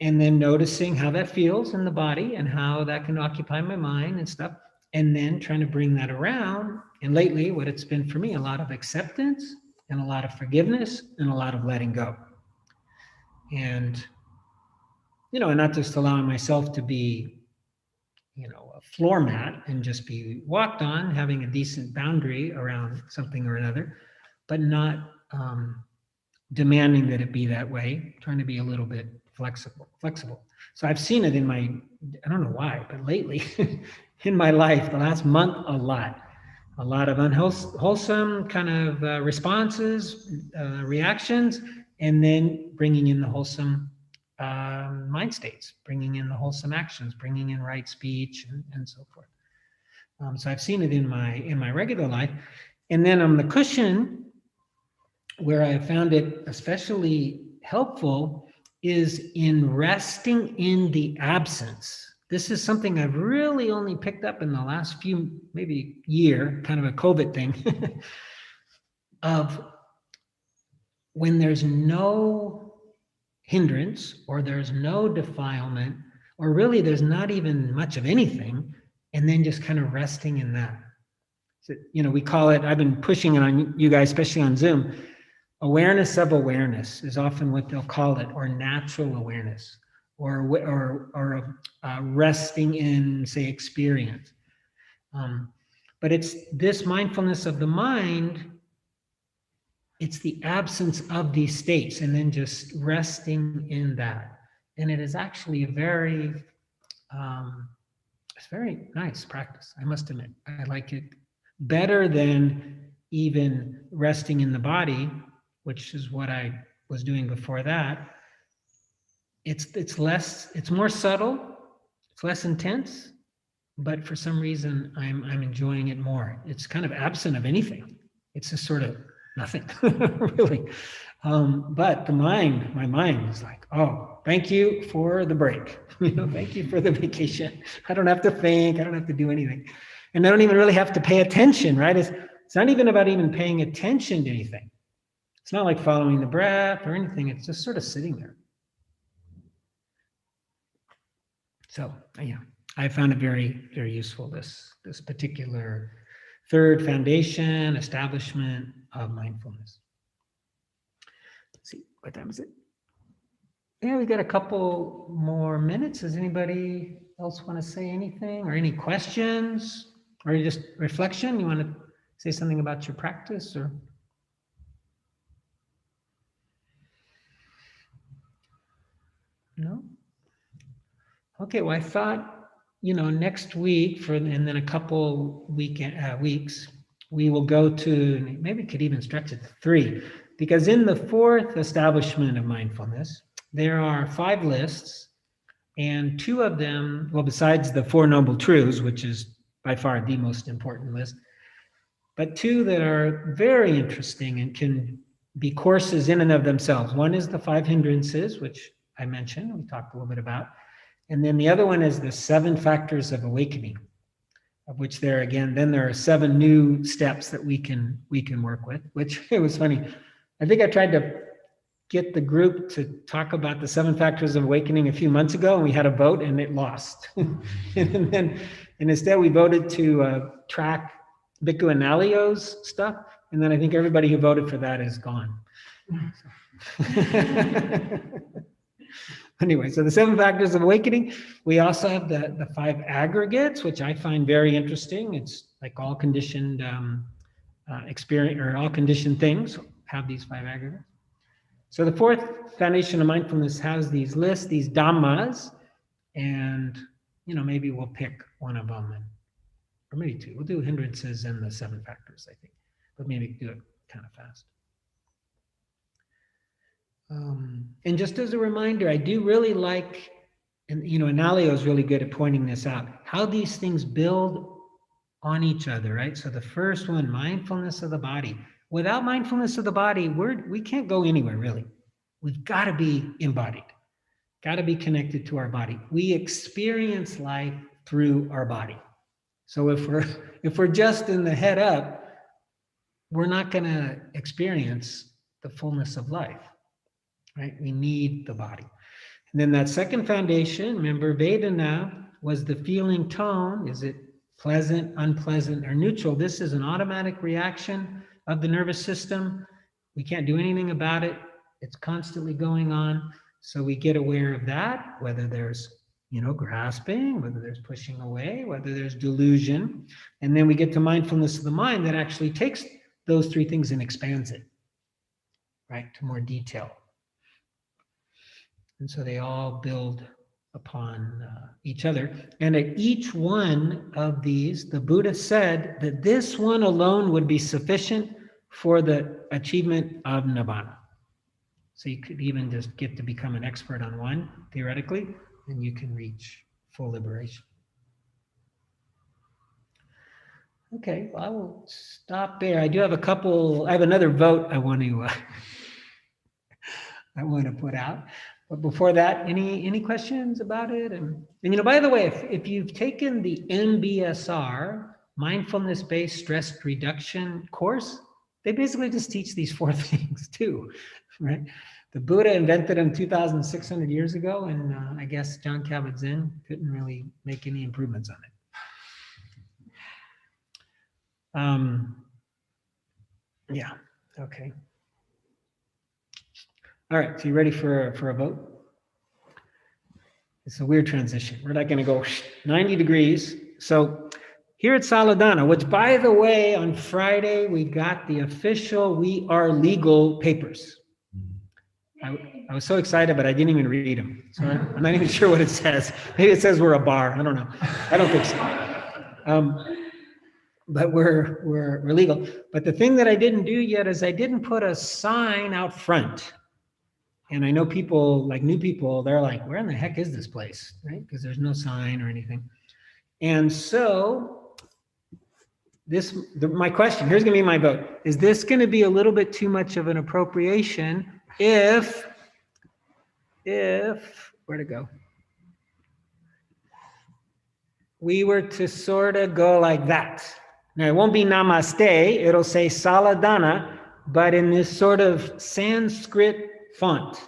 And then noticing how that feels in the body and how that can occupy my mind and stuff. And then trying to bring that around. And lately, what it's been for me, a lot of acceptance and a lot of forgiveness and a lot of letting go. And, and not just allowing myself to be, a floor mat and just be walked on, having a decent boundary around something or another, but not demanding that it be that way, trying to be a little bit flexible. So I've seen it I don't know why, but lately in my life, the last month, a lot of unwholesome kind of responses, reactions, and then bringing in the wholesome mind states, bringing in the wholesome actions, bringing in right speech, and so forth. So I've seen it in my regular life. And then on the cushion, where I found it especially helpful is in resting in the absence. This is something I've really only picked up in the last few, maybe year, kind of a COVID thing, of when there's no hindrance or there's no defilement, or really there's not even much of anything, and then just kind of resting in that. So, we call it, I've been pushing it on you guys, especially on Zoom, awareness of awareness is often what they'll call it, or natural awareness, or resting in, say, experience. But it's this mindfulness of the mind, it's the absence of these states and then just resting in that. And it is actually it's very nice practice, I must admit. I like it better than even resting in the body, which is what I was doing before that. It's more subtle, it's less intense, but for some reason I'm enjoying it more. It's kind of absent of anything. It's just sort of nothing, really. But my mind is like, oh, thank you for the break. Thank you for the vacation. I don't have to think. I don't have to do anything. And I don't even really have to pay attention, right? It's not even about even paying attention to anything. It's not like following the breath or anything. It's just sort of sitting there. So, yeah, I found it very, very useful, this particular third foundation, establishment of mindfulness. Let's see, what time is it? Yeah, we got a couple more minutes. Does anybody else want to say anything or any questions or just reflection? You want to say something about your practice or? No? Okay, well, I thought, next week and then a couple weeks, we will go to, maybe could even stretch it to 3, because in the 4th establishment of mindfulness, there are 5 lists, and 2 of them, well, besides the 4 Noble Truths, which is by far the most important list, but 2 that are very interesting and can be courses in and of themselves. One is the 5 Hindrances, which I mentioned, we talked a little bit about. And then the other one is the 7 factors of awakening, of which there are 7 new steps that we can work with, which it was funny. I think I tried to get the group to talk about the 7 factors of awakening a few months ago, and we had a vote and it lost. and instead we voted to track Bhikkhu and Nalio's stuff. And then I think everybody who voted for that is gone. Anyway, so the 7 factors of awakening. We also have the 5 aggregates, which I find very interesting. It's like all conditioned experience, or all conditioned things have these 5 aggregates. So the 4th foundation of mindfulness has these lists, these dhammas, and maybe we'll pick one of them, or maybe 2. We'll do hindrances and the 7 factors, I think, but maybe do it kind of fast. And just as a reminder, I do really like, and Analio is really good at pointing this out, how these things build on each other, right? So the first one, mindfulness of the body. Without mindfulness of the body, we can't go anywhere, really. We've got to be embodied, got to be connected to our body. We experience life through our body. So if we're just in the head up, we're not going to experience the fullness of life. Right? We need the body. And then that second foundation, remember, Vedana was the feeling tone. Is it pleasant, unpleasant, or neutral? This is an automatic reaction of the nervous system. We can't do anything about it. It's constantly going on. So we get aware of that, whether there's, grasping, whether there's pushing away, whether there's delusion. And then we get to mindfulness of the mind that actually takes those 3 things and expands it, right, to more detail. And so they all build upon each other. And at each one of these, the Buddha said that this one alone would be sufficient for the achievement of Nibbana. So you could even just get to become an expert on one, theoretically, and you can reach full liberation. Okay, well, I will stop there. I have another vote I want to I want to put out. But before that, any questions about it? And by the way, if you've taken the MBSR, mindfulness-based stress reduction course, they basically just teach these 4 things too, right? The Buddha invented them 2,600 years ago, and I guess John Kabat-Zinn couldn't really make any improvements on it. Yeah, okay. All right, so you ready for a vote? It's a weird transition. We're not going to go 90 degrees. So here at Saladana, which by the way, on Friday, we got the official We Are Legal papers. I was so excited, but I didn't even read them. So I'm not even sure what it says. Maybe it says we're a bar. I don't know. I don't think so. But we're legal. But the thing that I didn't do yet is I didn't put a sign out front. And I know people, like new people, they're like, where in the heck is this place, right? Because there's no sign or anything. And so my question, here's going to be my vote. Is this going to be a little bit too much of an appropriation if, where'd it go? We were to sort of go like that. Now, it won't be namaste. It'll say Saladana, but in this sort of Sanskrit font.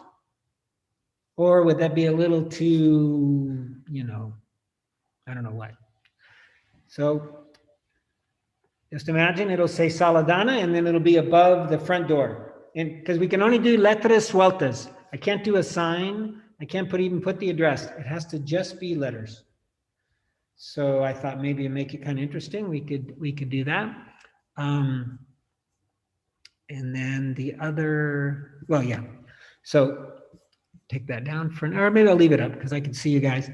Or would that be a little too, I don't know what. So just imagine it'll say Saladana and then it'll be above the front door. And because we can only do letras sueltas. I can't do a sign. I can't even put the address. It has to just be letters. So I thought maybe to make it kind of interesting, we could do that. And then the other, well, yeah. So take that down for now, or maybe I'll leave it up because I can see you guys.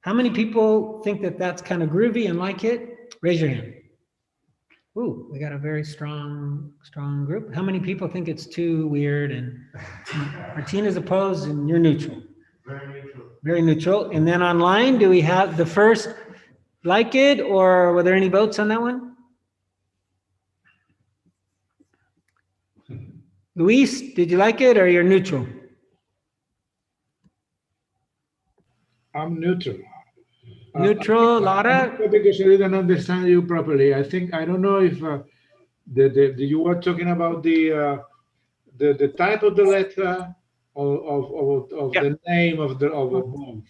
How many people think that that's kind of groovy and like it? Raise your hand. Ooh, we got a very strong group. How many people think it's too weird? And Martina's opposed and you're neutral. Very neutral. Very neutral. And then online, do we have the first like it, or were there any votes on that one? Luis, did you like it or you're neutral? I'm neutral. Neutral, Lara? Because I didn't understand you properly. I don't know if you were talking about the type of the letter of Yeah. the name of both.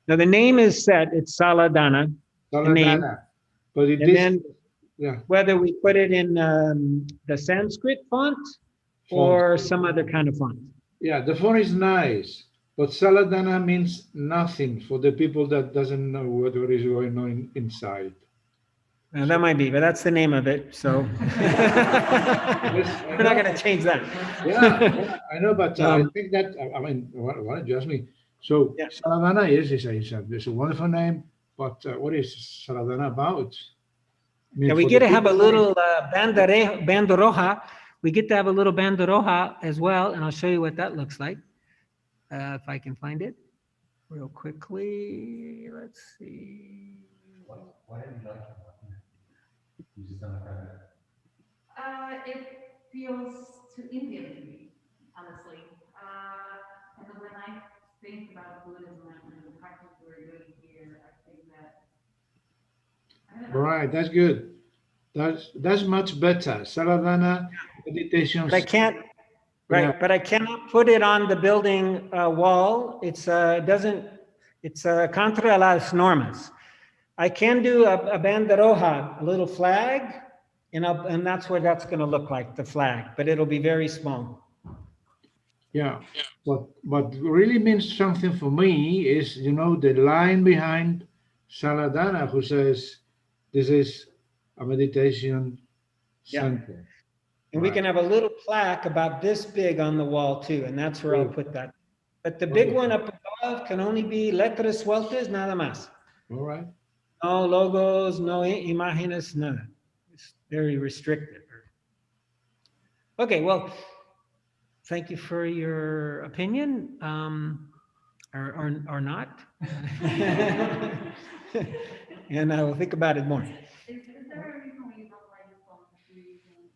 Now the name is set, it's Saladana. The name. But And then yeah, whether we put it in the Sanskrit font or some other kind of font. yeah, the font is nice, but Saladana means nothing for the people that doesn't know what is going on inside. That might be, but that's the name of it, so we're not going to change that. Yeah, I know, but I think that, I mean, why don't you ask me? So Yeah. Saladana is a wonderful name, but what is Saladana about? I mean, Yeah, we for get the to have a people- little banderoja. We get to have a little banderoja as well, and I'll show you what that looks like. If I can find it real quickly. Let's see. Why didn't you like it? You just don't like it. It feels too Indian to me, honestly. And when I think about Buddhism and the practice we're doing here, I think that. I don't know. Right, that's good. That's much better. Saladana meditation. But I can't. Right, Yeah. but I cannot put it on the building wall. It's contra las normas. I can do a banderoja, a little flag, and that's what that's going to look like, the flag, but it'll be very small. Yeah, what really means something for me is, the line behind Saladana, who says this is a meditation Yeah. center. And we can have a little plaque about this big on the wall too, and that's where I'll put that. But the big one up above can only be letras sueltas, nada más. All right. No logos, no imágenes, nada. It's very restricted. Okay, well, thank you for your opinion, or not. And I will think about it more. Is there a reason why you don't like the phone using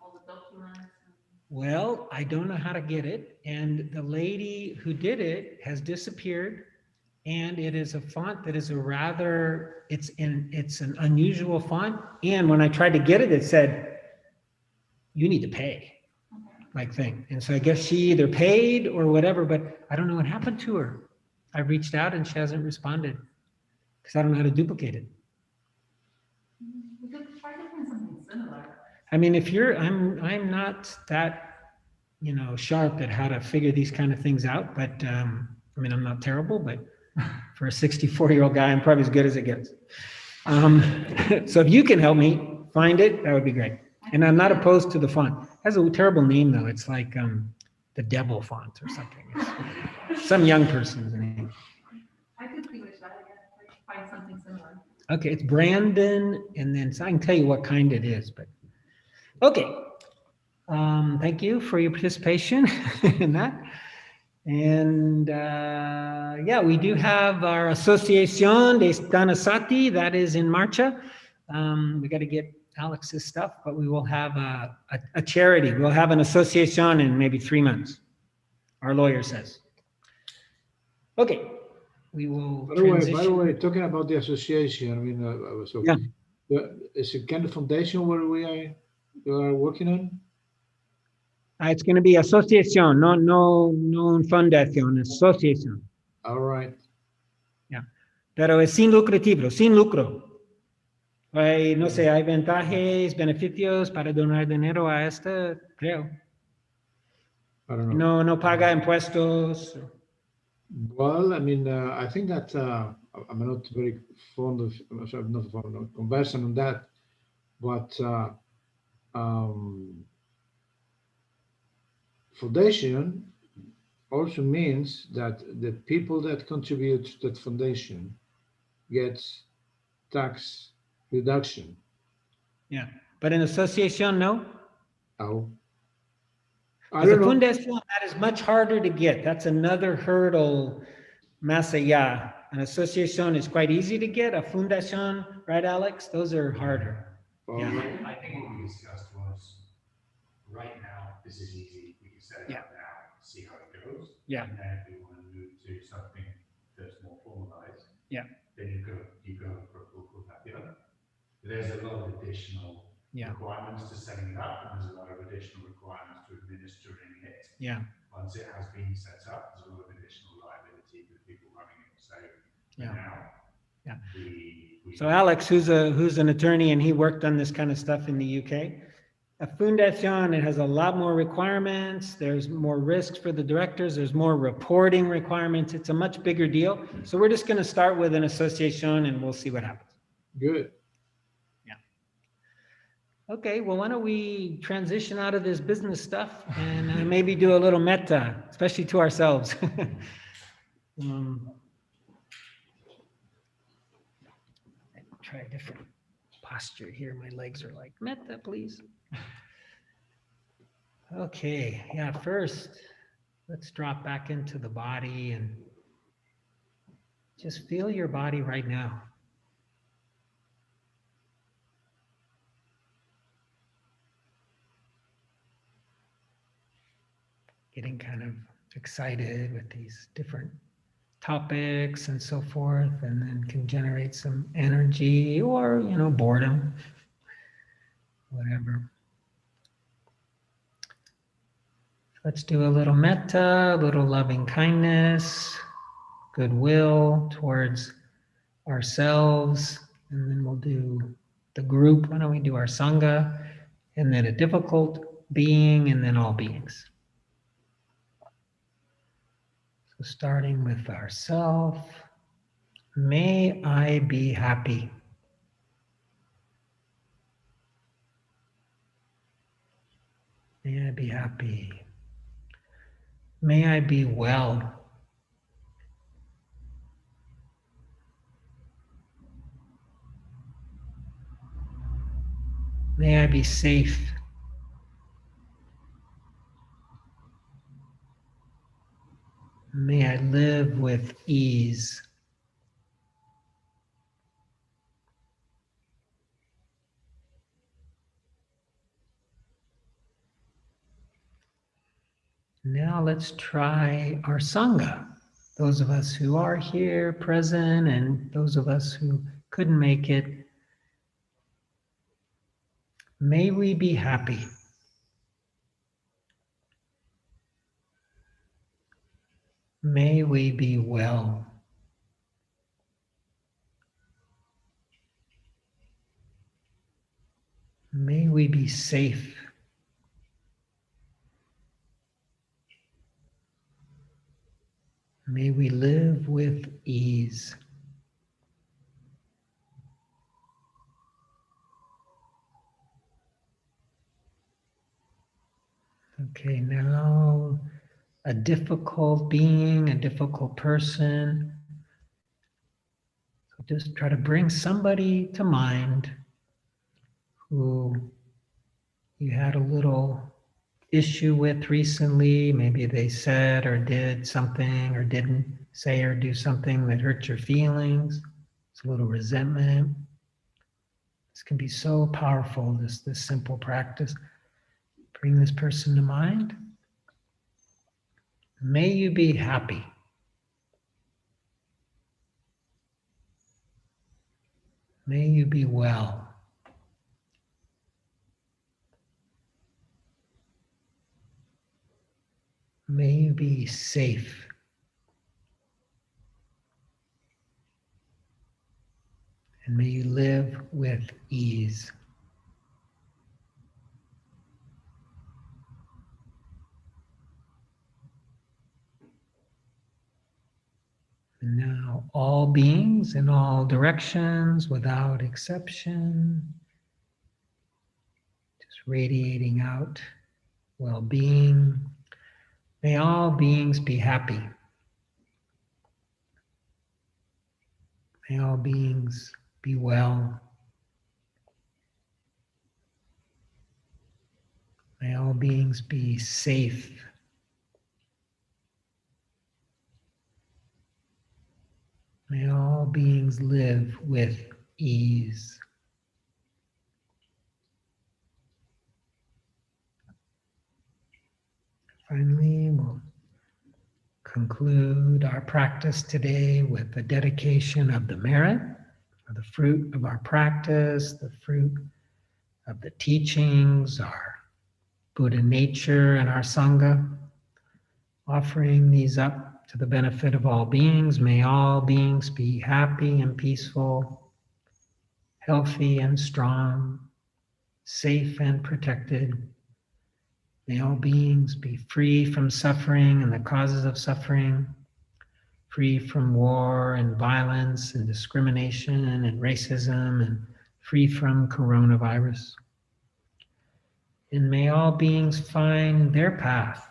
all the documents? Well, I don't know how to get it. And the lady who did it has disappeared. And it is a font that is it's an unusual font. And when I tried to get it, it said, you need to pay, like thing. And so I guess she either paid or whatever, but I don't know what happened to her. I reached out and she hasn't responded because I don't know how to duplicate it. We could try to find something similar. I mean, I'm not that, sharp at how to figure these kind of things out, but I mean, I'm not terrible, but for a 64-year-old guy, I'm probably as good as it gets. So if you can help me find it, that would be great. And I'm not opposed to the font. It has a terrible name though. It's like the devil font or something. It's some young person's name. I could English that again, like find something similar. Okay, it's Brandon, and then so I can tell you what kind it is, but okay. Thank you for your participation in that. And yeah, we do have our Asociación de Danasati that is in marcha. We got to get Alex's stuff, but we will have a charity. We'll have an association in maybe 3 months, our lawyer says. Okay, we will By the transition. way, talking about the association, I mean, so Yeah. is it kind of foundation where you are working on? It's going to be associación, no fundación, associación. All right. Yeah. Pero es sin lucrativo, sin lucro. No sé, hay ventajas, beneficios para donar dinero a esta, creo. I don't know. No paga impuestos. Well, I mean, I think that I'm not very fond of, sorry, not fond of conversing on that, but foundation also means that the people that contribute to that foundation gets tax reduction. Yeah, but an association, no. Oh, I As a don't know. fundación, that is much harder to get. That's another hurdle. Más allá. An association is quite easy to get. A fundación, right, Alex? Those are harder. Well, Yeah. I think what we discussed was, right now, this is easy, we can set it up now, see how it goes. Yeah. And then if we want to move to something that's more formalized. Yeah. Then you go for a fundación. There's a lot of additional requirements to setting it up, and there's a lot of additional requirements to administering it. Yeah. Once it has been set up, there's a lot of additional liability for the people running it. So now, So Alex, who's an attorney, and he worked on this kind of stuff in the UK. A fundación, it has a lot more requirements. There's more risks for the directors. There's more reporting requirements. It's a much bigger deal. So we're just going to start with an association, and we'll see what happens. good. Okay, well, why don't we transition out of this business stuff and maybe do a little metta, especially to ourselves. Try a different posture here. My legs are like, metta, please. Okay, yeah, first, let's drop back into the body and just feel your body right now. Getting kind of excited with these different topics and so forth, and then can generate some energy or, boredom, whatever. Let's do a little metta, a little loving kindness, goodwill towards ourselves, and then we'll do the group. Why don't we do our Sangha, and then a difficult being, and then all beings. So starting with ourself, may I be happy. May I be happy. May I be well. May I be safe. May I live with ease. Now let's try our Sangha. Those of us who are here present and those of us who couldn't make it, may we be happy. May we be well. May we be safe. May we live with ease. Okay, now a difficult being, a difficult person. So just try to bring somebody to mind who you had a little issue with recently. Maybe they said or did something or didn't say or do something that hurt your feelings. It's a little resentment. This can be so powerful, this simple practice. Bring this person to mind. May you be happy. May you be well. May you be safe. And may you live with ease. And now all beings in all directions without exception, just radiating out well-being. May all beings be happy. May all beings be well. May all beings be safe. May all beings live with ease. Finally, we'll conclude our practice today with the dedication of the merit, or the fruit of our practice, the fruit of the teachings, our Buddha nature and our Sangha, offering these up to the benefit of all beings. May all beings be happy and peaceful, healthy and strong, safe and protected. May all beings be free from suffering and the causes of suffering, free from war and violence and discrimination and racism, and free from coronavirus. And may all beings find their path,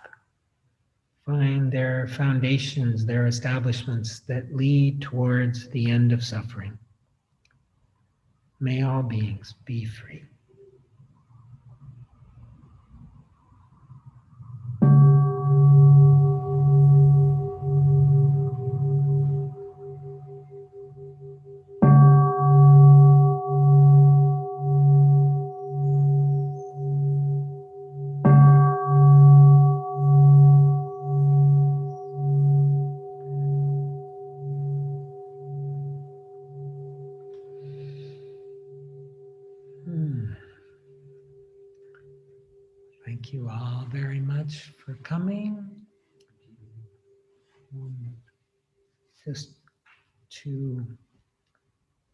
find their foundations, their establishments that lead towards the end of suffering. May all beings be free. Thank you all very much for coming. Just to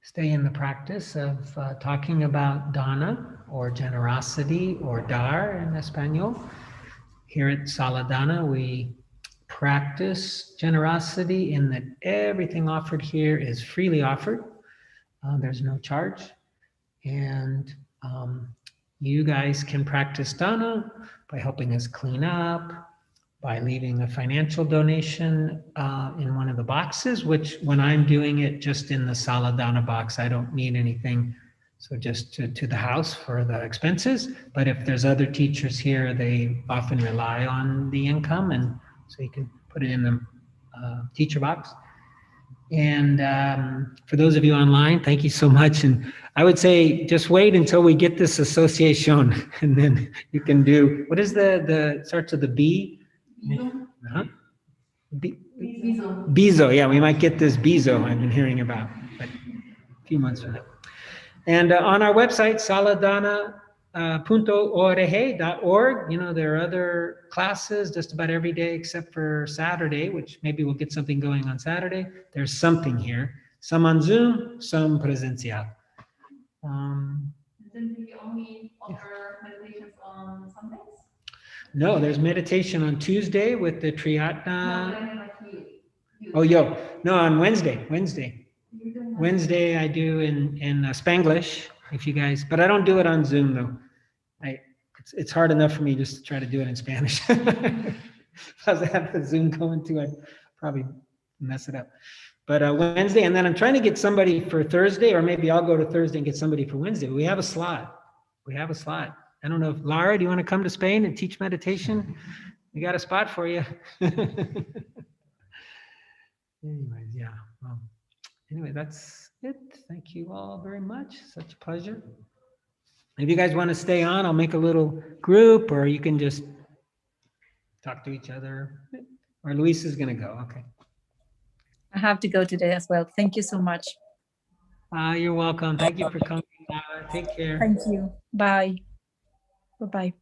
stay in the practice of talking about dana, or generosity, or dar in Espanol. Here at Saladana, we practice generosity in that everything offered here is freely offered. There's no charge. And you guys can practice dana by helping us clean up, by leaving a financial donation in one of the boxes, which when I'm doing it just in the Saladana box, I don't need anything. So just to the house for the expenses. But if there's other teachers here, they often rely on the income, and so you can put it in the teacher box. And for those of you online, thank you so much. And I would say just wait until we get this association, and then you can do, what is the starts with the B? Bizo? Huh? Be- Bizo. Bizo, yeah, we might get this Bizo I've been hearing about, but a few months from now. And on our website, saladana.org, you know, there are other classes just about every day except for Saturday, which maybe we'll get something going on Saturday. There's something here, some on Zoom, some presencial. Then we only offer meditations on Sundays? No, there's meditation on Tuesday with the No, Triatna. but I mean like you. Oh, yo, no, on Wednesday. You're doing that. Wednesday I do in Spanglish, if you guys, but I don't do it on Zoom though. It's hard enough for me just to try to do it in Spanish. If I have the Zoom going too, I'd probably mess it up. But Wednesday, and then I'm trying to get somebody for Thursday, or maybe I'll go to Thursday and get somebody for Wednesday. We have a slot. I don't know if Lara, do you want to come to Spain and teach meditation? We got a spot for you. Anyways, yeah. Well, anyway, that's it. Thank you all very much. Such a pleasure. If you guys want to stay on, I'll make a little group, or you can just talk to each other. Or Luis is going to go. Okay. I have to go today as well. Thank you so much. You're welcome. Thank you for coming. Take care. Thank you. Bye. Bye-bye.